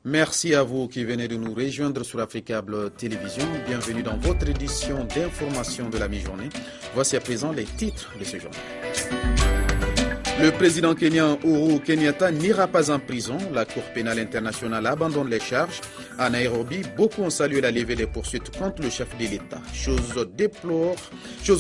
Merci à vous qui venez de nous rejoindre sur Africable Télévision. Bienvenue dans votre édition d'information de la mi-journée. Voici à présent les titres de ce journal. Le président kenyan Uhuru Kenyatta n'ira pas en prison. La Cour pénale internationale abandonne les charges. À Nairobi, beaucoup ont salué la levée des poursuites contre le chef de l'État. Chose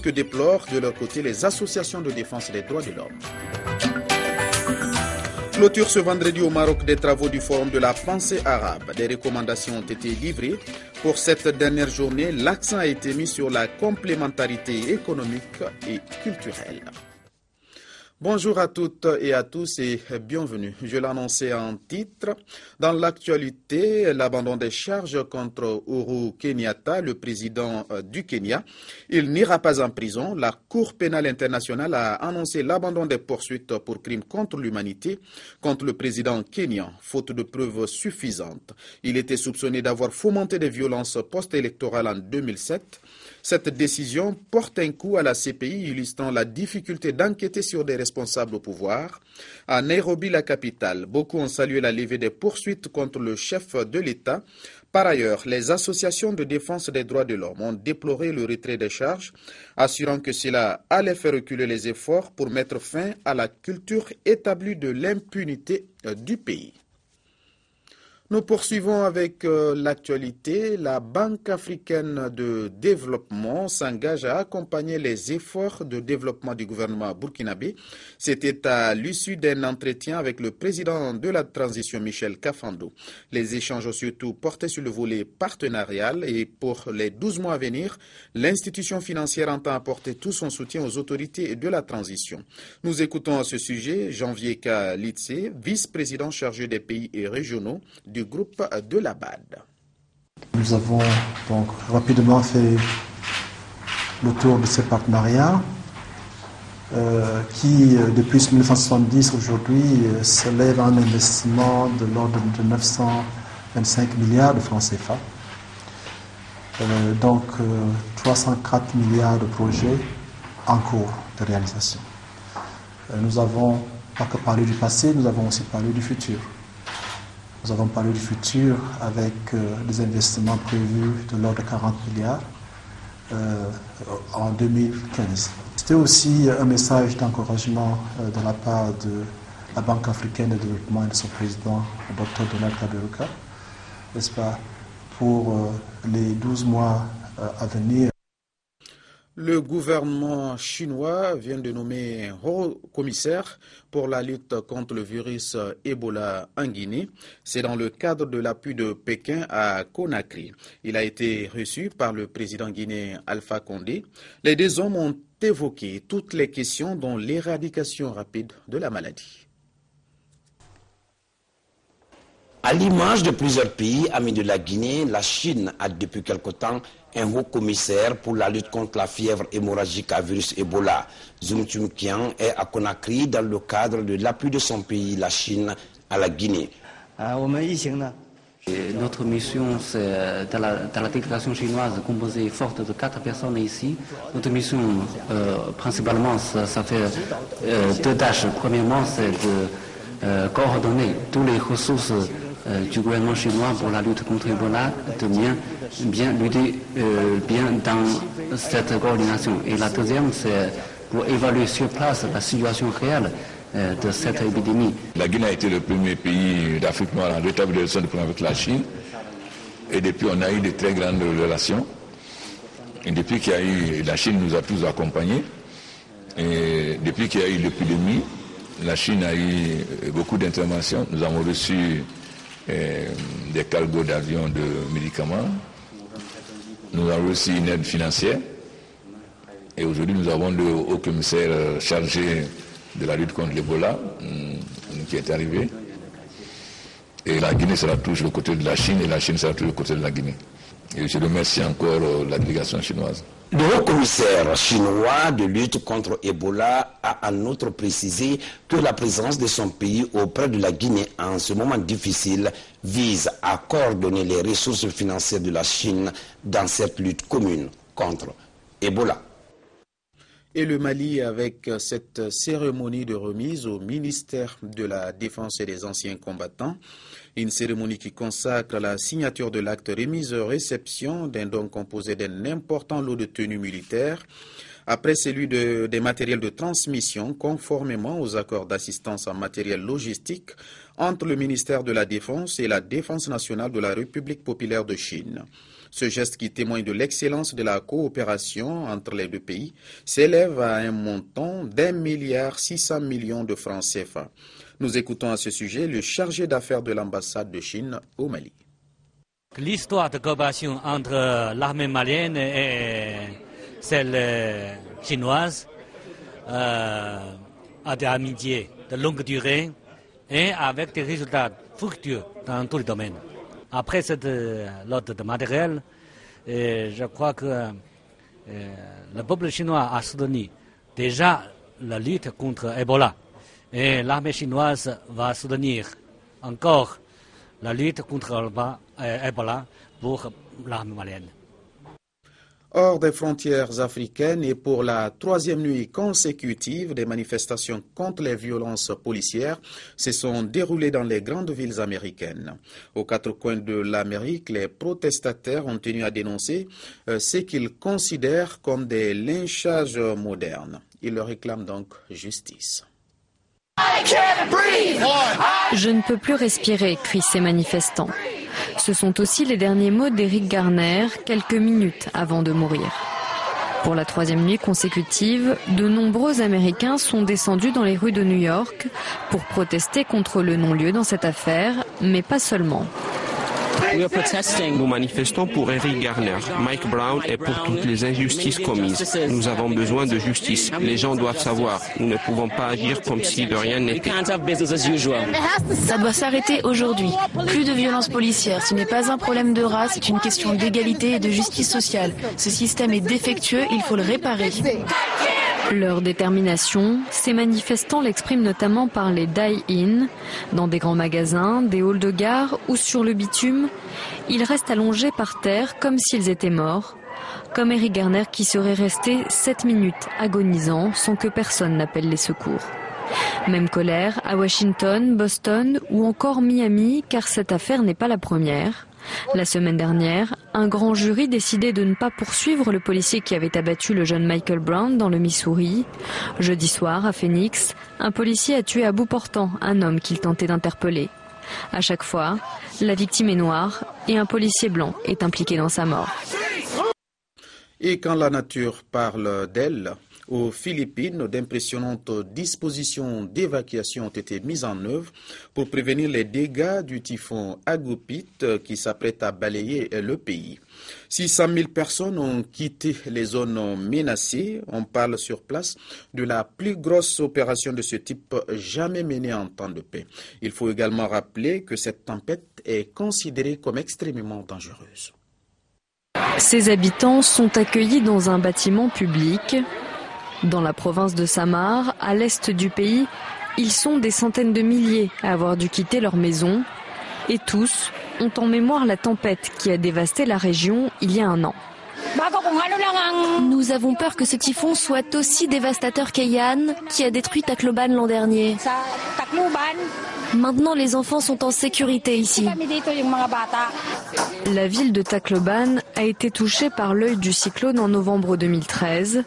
que déplorent de leur côté les associations de défense des droits de l'homme. Clôture ce vendredi au Maroc des travaux du Forum de la pensée arabe. Des recommandations ont été livrées. Pour cette dernière journée, l'accent a été mis sur la complémentarité économique et culturelle. Bonjour à toutes et à tous et bienvenue. Je l'annonçais en titre. Dans l'actualité, l'abandon des charges contre Uhuru Kenyatta, le président du Kenya. Il n'ira pas en prison. La Cour pénale internationale a annoncé l'abandon des poursuites pour crimes contre l'humanité contre le président kenyan, faute de preuves suffisantes. Il était soupçonné d'avoir fomenté des violences post-électorales en 2007. Cette décision porte un coup à la CPI, illustrant la difficulté d'enquêter sur des responsables au pouvoir. À Nairobi, la capitale, beaucoup ont salué la levée des poursuites contre le chef de l'État. Par ailleurs, les associations de défense des droits de l'homme ont déploré le retrait des charges, assurant que cela allait faire reculer les efforts pour mettre fin à la culture établie de l'impunité du pays. Nous poursuivons avec l'actualité. La Banque africaine de développement s'engage à accompagner les efforts de développement du gouvernement burkinabé. C'était à l'issue d'un entretien avec le président de la transition, Michel Kafando. Les échanges ont surtout porté sur le volet partenarial et pour les 12 mois à venir, l'institution financière entend apporter tout son soutien aux autorités de la transition. Nous écoutons à ce sujet Janvier Litse, vice-président chargé des pays et régionaux du groupe de la BAD. Nous avons donc rapidement fait le tour de ces partenariats qui, depuis 1970 aujourd'hui, s'élèvent à un investissement de l'ordre de 925 milliards de francs CFA. Donc 304 milliards de projets en cours de réalisation. Nous avons pas que parlé du passé, nous avons aussi parlé du futur. Nous avons parlé du futur avec des investissements prévus de l'ordre de 40 milliards en 2015. C'était aussi un message d'encouragement de la part de la Banque africaine de développement et de son président, le Dr Donald Kaberuka, n'est-ce pas, pour les 12 mois à venir. Le gouvernement chinois vient de nommer un haut commissaire pour la lutte contre le virus Ebola en Guinée. C'est dans le cadre de l'appui de Pékin à Conakry. Il a été reçu par le président guinéen Alpha Condé. Les deux hommes ont évoqué toutes les questions dont l'éradication rapide de la maladie. À l'image de plusieurs pays amis de la Guinée, la Chine a depuis quelque temps un haut commissaire pour la lutte contre la fièvre hémorragique à virus Ebola. Zhou Chunqiang est à Conakry dans le cadre de l'appui de son pays, la Chine, à la Guinée. Notre mission, c'est dans la délégation chinoise composée forte de 4 personnes ici. Notre mission, principalement, ça fait 2 tâches. Premièrement, c'est de coordonner toutes les ressources du gouvernement chinois pour la lutte contre Ebola, de bien lutter dans cette coordination. Et la deuxième, c'est pour évaluer sur place la situation réelle de cette épidémie. La Guinée a été le premier pays d'Afrique noire à rétablir des relations diplomatiques avec la Chine. Et depuis, on a eu de très grandes relations. Et depuis qu'il y a eu, la Chine nous a tous accompagnés. Et depuis qu'il y a eu l'épidémie, la Chine a eu beaucoup d'interventions. Nous avons reçu des cargos d'avions de médicaments. Nous avons reçu une aide financière. Et aujourd'hui, nous avons le haut commissaire chargé de la lutte contre l'Ebola qui est arrivé. Et la Guinée sera toujours du côté de la Chine et la Chine sera toujours du côté de la Guinée. Et je remercie encore la délégation chinoise. Le haut-commissaire chinois de lutte contre Ebola a en outre précisé que la présence de son pays auprès de la Guinée en ce moment difficile vise à coordonner les ressources financières de la Chine dans cette lutte commune contre Ebola. Et le Mali avec cette cérémonie de remise au ministère de la Défense et des Anciens Combattants. Une cérémonie qui consacre la signature de l'acte remise-réception d'un don composé d'un important lot de tenues militaires, après celui des matériels de transmission conformément aux accords d'assistance en matériel logistique entre le ministère de la Défense et la Défense nationale de la République populaire de Chine. Ce geste qui témoigne de l'excellence de la coopération entre les deux pays s'élève à un montant d'1,6 milliard de francs CFA. Nous écoutons à ce sujet le chargé d'affaires de l'ambassade de Chine au Mali. L'histoire de coopération entre l'armée malienne et celle chinoise a des amitiés de longue durée et avec des résultats fructueux dans tous les domaines. Après cette lot de matériel, je crois que le peuple chinois a soutenu déjà la lutte contre Ebola. Et l'armée chinoise va soutenir encore la lutte contre Ebola pour l'armée malienne. Hors des frontières africaines et pour la troisième nuit consécutive, des manifestations contre les violences policières se sont déroulées dans les grandes villes américaines. Aux quatre coins de l'Amérique, les protestataires ont tenu à dénoncer ce qu'ils considèrent comme des lynchages modernes. Ils leur réclament donc justice. Je ne peux plus respirer, crient ces manifestants. Ce sont aussi les derniers mots d'Eric Garner, quelques minutes avant de mourir. Pour la troisième nuit consécutive, de nombreux Américains sont descendus dans les rues de New York pour protester contre le non-lieu dans cette affaire, mais pas seulement. Nous manifestons pour Eric Garner, Mike Brown et pour toutes les injustices commises. Nous avons besoin de justice. Les gens doivent savoir. Nous ne pouvons pas agir comme si de rien n'était. Ça doit s'arrêter aujourd'hui. Plus de violence policière. Ce n'est pas un problème de race, c'est une question d'égalité et de justice sociale. Ce système est défectueux, il faut le réparer. Leur détermination, ces manifestants l'expriment notamment par les die-in, dans des grands magasins, des halls de gare ou sur le bitume. Ils restent allongés par terre comme s'ils étaient morts, comme Eric Garner qui serait resté 7 minutes agonisant sans que personne n'appelle les secours. Même colère à Washington, Boston ou encore Miami, car cette affaire n'est pas la première. La semaine dernière, un grand jury décidait de ne pas poursuivre le policier qui avait abattu le jeune Michael Brown dans le Missouri. Jeudi soir, à Phoenix, un policier a tué à bout portant un homme qu'il tentait d'interpeller. À chaque fois, la victime est noire et un policier blanc est impliqué dans sa mort. Et quand la nature parle d'elle, aux Philippines, d'impressionnantes dispositions d'évacuation ont été mises en œuvre pour prévenir les dégâts du typhon Agupit qui s'apprête à balayer le pays. 600 000 personnes ont quitté les zones menacées. On parle sur place de la plus grosse opération de ce type jamais menée en temps de paix. Il faut également rappeler que cette tempête est considérée comme extrêmement dangereuse. Ces habitants sont accueillis dans un bâtiment public. Dans la province de Samar, à l'est du pays, ils sont des centaines de milliers à avoir dû quitter leur maison. Et tous ont en mémoire la tempête qui a dévasté la région il y a un an. Nous avons peur que ce typhon soit aussi dévastateur qu'Haiyan, qui a détruit Tacloban l'an dernier. Maintenant, les enfants sont en sécurité ici. La ville de Tacloban a été touchée par l'œil du cyclone en novembre 2013.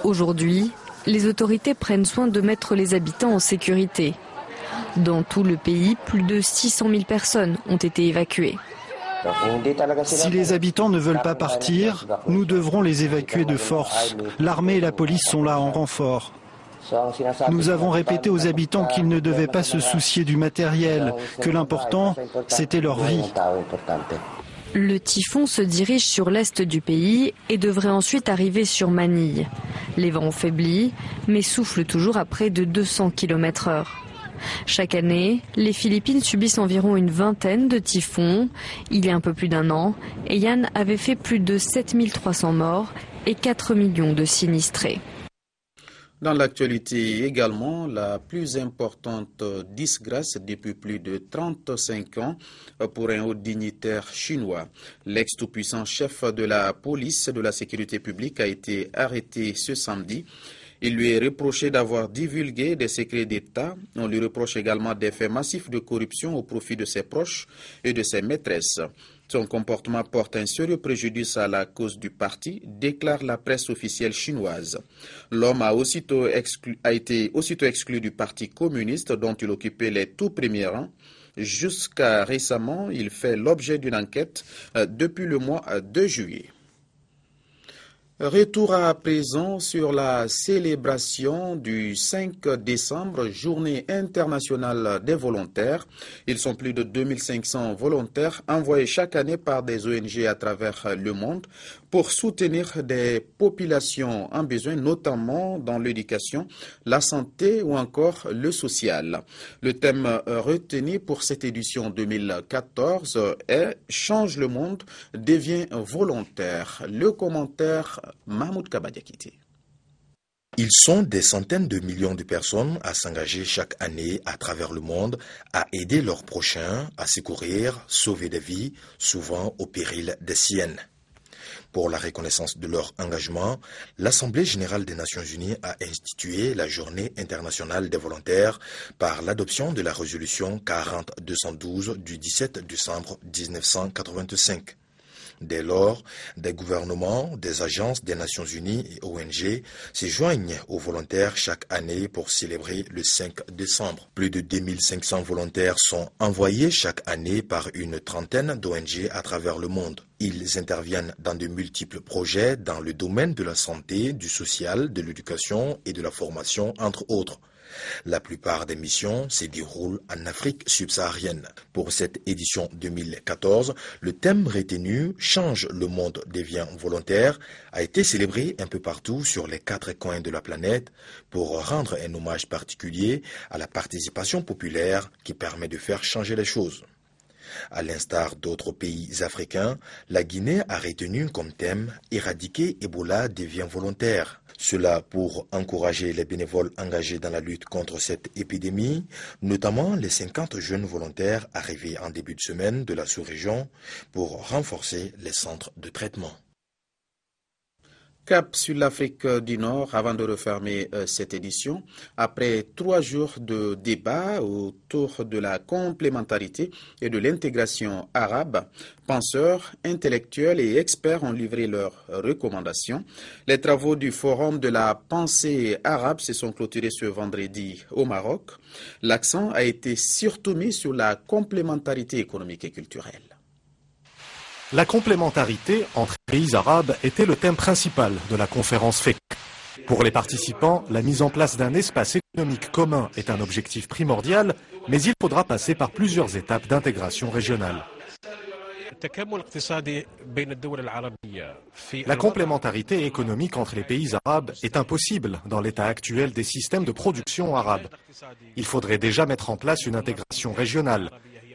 Aujourd'hui, les autorités prennent soin de mettre les habitants en sécurité. Dans tout le pays, plus de 600 000 personnes ont été évacuées. Si les habitants ne veulent pas partir, nous devrons les évacuer de force. L'armée et la police sont là en renfort. Nous avons répété aux habitants qu'ils ne devaient pas se soucier du matériel, que l'important, c'était leur vie. Le typhon se dirige sur l'est du pays et devrait ensuite arriver sur Manille. Les vents ont faibli, mais soufflent toujours à près de 200 km/h. Chaque année, les Philippines subissent environ une vingtaine de typhons. Il y a un peu plus d'un an, Haiyan avait fait plus de 7300 morts et 4 millions de sinistrés. Dans l'actualité également, la plus importante disgrâce depuis plus de 35 ans pour un haut dignitaire chinois. L'ex-tout-puissant chef de la police de la sécurité publique a été arrêté ce samedi Il lui est reproché d'avoir divulgué des secrets d'État. On lui reproche également des faits massifs de corruption au profit de ses proches et de ses maîtresses. Son comportement porte un sérieux préjudice à la cause du parti, déclare la presse officielle chinoise. L'homme a été aussitôt exclu du parti communiste dont il occupait les tout premiers rangs. Jusqu'à récemment, il fait l'objet d'une enquête depuis le mois de juillet. Retour à présent sur la célébration du 5 décembre, journée internationale des volontaires. Ils sont plus de 2500 volontaires envoyés chaque année par des ONG à travers le monde pour soutenir des populations en besoin, notamment dans l'éducation, la santé ou encore le social. Le thème retenu pour cette édition 2014 est « Change le monde, devient volontaire ». Le commentaire Mahmoud Kabadiakiti. Ils sont des centaines de millions de personnes à s'engager chaque année à travers le monde, à aider leurs prochains, à secourir, sauver des vies, souvent au péril des siennes. Pour la reconnaissance de leur engagement, l'Assemblée générale des Nations unies a institué la Journée internationale des volontaires par l'adoption de la résolution 40-212 du 17 décembre 1985. Dès lors, des gouvernements, des agences des Nations unies et ONG se joignent aux volontaires chaque année pour célébrer le 5 décembre. Plus de 2500 volontaires sont envoyés chaque année par une trentaine d'ONG à travers le monde. Ils interviennent dans de multiples projets dans le domaine de la santé, du social, de l'éducation et de la formation, entre autres. La plupart des missions se déroulent en Afrique subsaharienne. Pour cette édition 2014, le thème retenu « Change le monde, devient volontaire » a été célébré un peu partout sur les 4 coins de la planète pour rendre un hommage particulier à la participation populaire qui permet de faire changer les choses. À l'instar d'autres pays africains, la Guinée a retenu comme thème « Éradiquer Ebola devient volontaire ». Cela pour encourager les bénévoles engagés dans la lutte contre cette épidémie, notamment les 50 jeunes volontaires arrivés en début de semaine de la sous-région pour renforcer les centres de traitement. Cap sur l'Afrique du Nord, avant de refermer cette édition, après 3 jours de débat autour de la complémentarité et de l'intégration arabe, penseurs, intellectuels et experts ont livré leurs recommandations. Les travaux du Forum de la pensée arabe se sont clôturés ce vendredi au Maroc. L'accent a été surtout mis sur la complémentarité économique et culturelle. La complémentarité entre les pays arabes était le thème principal de la conférence FEC. Pour les participants, la mise en place d'un espace économique commun est un objectif primordial, mais il faudra passer par plusieurs étapes d'intégration régionale. La complémentarité économique entre les pays arabes est impossible dans l'état actuel des systèmes de production arabes. Il faudrait déjà mettre en place une intégration régionale,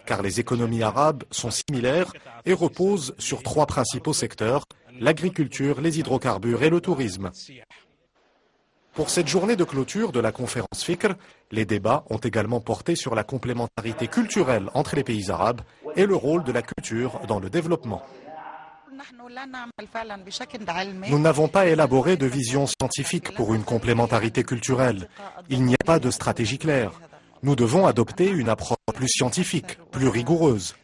car les économies arabes sont similaires et reposent sur 3 principaux secteurs, l'agriculture, les hydrocarbures et le tourisme. Pour cette journée de clôture de la conférence Fikr, les débats ont également porté sur la complémentarité culturelle entre les pays arabes et le rôle de la culture dans le développement. Nous n'avons pas élaboré de vision scientifique pour une complémentarité culturelle. Il n'y a pas de stratégie claire. Nous devons adopter une approche plus scientifique, plus rigoureuse.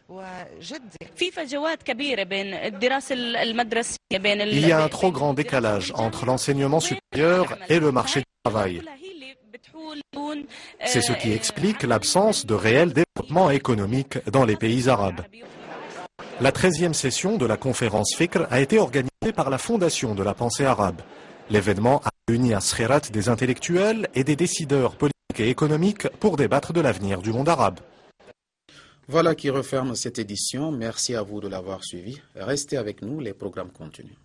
Il y a un trop grand décalage entre l'enseignement supérieur et le marché du travail. C'est ce qui explique l'absence de réel développement économique dans les pays arabes. La 13e session de la conférence Fikr a été organisée par la Fondation de la pensée arabe. L'événement a réuni un schirat des intellectuels et des décideurs politiques et économiques pour débattre de l'avenir du monde arabe. Voilà qui referme cette édition. Merci à vous de l'avoir suivi. Restez avec nous, les programmes continuent.